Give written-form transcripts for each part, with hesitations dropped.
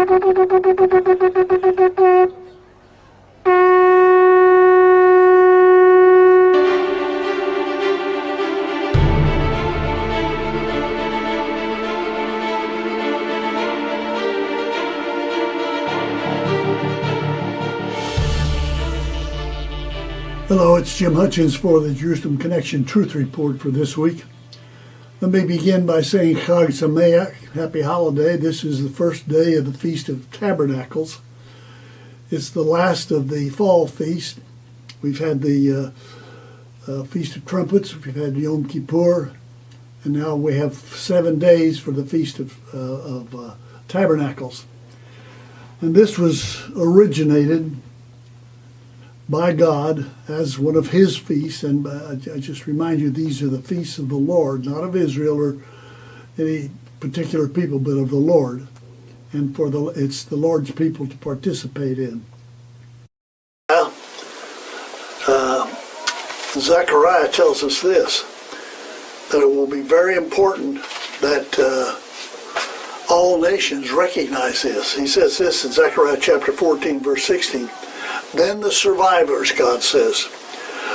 Hello, it's Jim Hutchins for the Jerusalem Connection Truth Report for this week. Let me begin by saying Chag Sameach, happy holiday. This is the first day of the Feast of Tabernacles. It's the last of the fall feast. We've had the Feast of Trumpets, we've had Yom Kippur, and now we have 7 days for the Feast of Tabernacles. And this was originated by God as one of his feasts, and I just remind you, these are the feasts of the Lord, not of Israel or any particular people, but of the Lord, and it's the Lord's people to participate in. Zechariah tells us this, that it will be very important that all nations recognize this. He says this in Zechariah chapter 14, verse 16. Then the survivors, God says,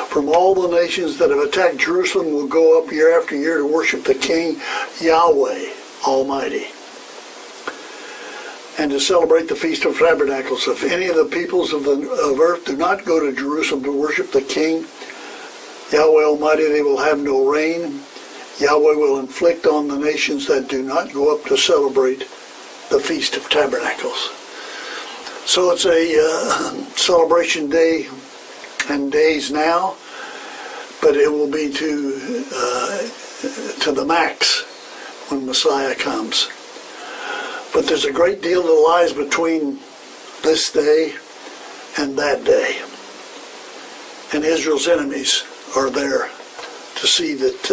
from all the nations that have attacked Jerusalem will go up year after year to worship the King Yahweh Almighty and to celebrate the Feast of Tabernacles. If any of the peoples of earth do not go to Jerusalem to worship the King Yahweh Almighty, they will have no rain. Yahweh will inflict on the nations that do not go up to celebrate the Feast of Tabernacles. So it's a celebration day and days now, but it will be to the max when Messiah comes. But there's a great deal that lies between this day and that day. And Israel's enemies are there to see that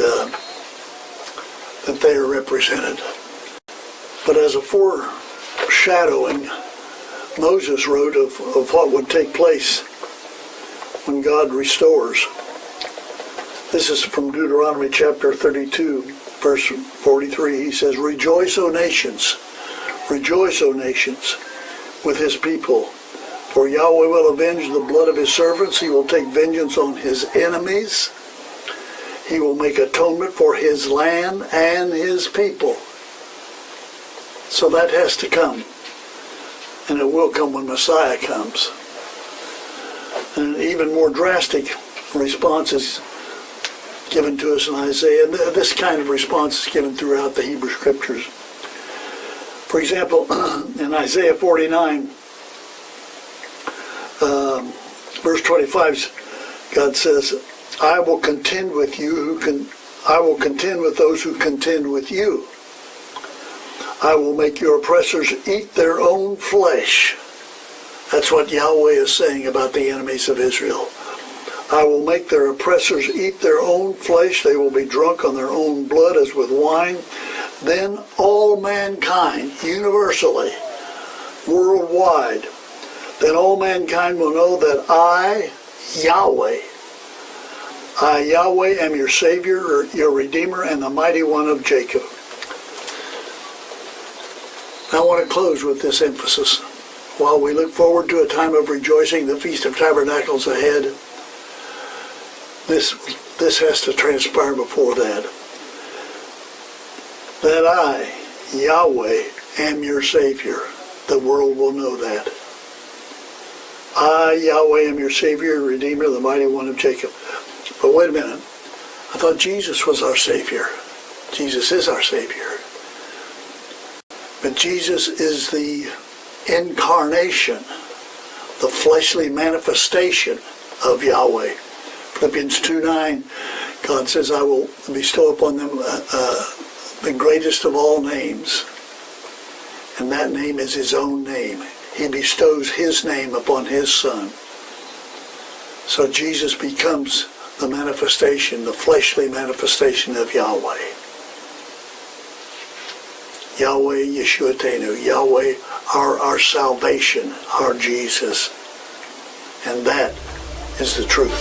they are represented. But as a foreshadowing, Moses wrote of what would take place when God restores. This is from Deuteronomy chapter 32, verse 43. He says, rejoice, O nations, with his people. For Yahweh will avenge the blood of his servants. He will take vengeance on his enemies. He will make atonement for his land and his people. So that has to come. And it will come when Messiah comes. And an even more drastic response is given to us in Isaiah. And this kind of response is given throughout the Hebrew Scriptures. For example, in Isaiah 49, verse 25, God says, I will contend with those who contend with you. I will make your oppressors eat their own flesh. That's what Yahweh is saying about the enemies of Israel. I will make their oppressors eat their own flesh. They will be drunk on their own blood as with wine. Then all mankind, universally, worldwide, then all mankind will know that I, Yahweh, am your Savior, your Redeemer, and the Mighty One of Jacob. I want to close with this emphasis. While we look forward to a time of rejoicing, the Feast of Tabernacles ahead, this has to transpire before that. That I, Yahweh, am your Savior. The world will know that. I, Yahweh, am your Savior, Redeemer, the Mighty One of Jacob. But wait a minute. I thought Jesus was our Savior. Jesus is our Savior. But Jesus is the incarnation, the fleshly manifestation of Yahweh. Philippians 2:9, God says, I will bestow upon them the greatest of all names. And that name is his own name. He bestows his name upon his Son. So Jesus becomes the manifestation, the fleshly manifestation of Yahweh. Yahweh Yeshuatenu, Yahweh our salvation, our Jesus. And that is the truth.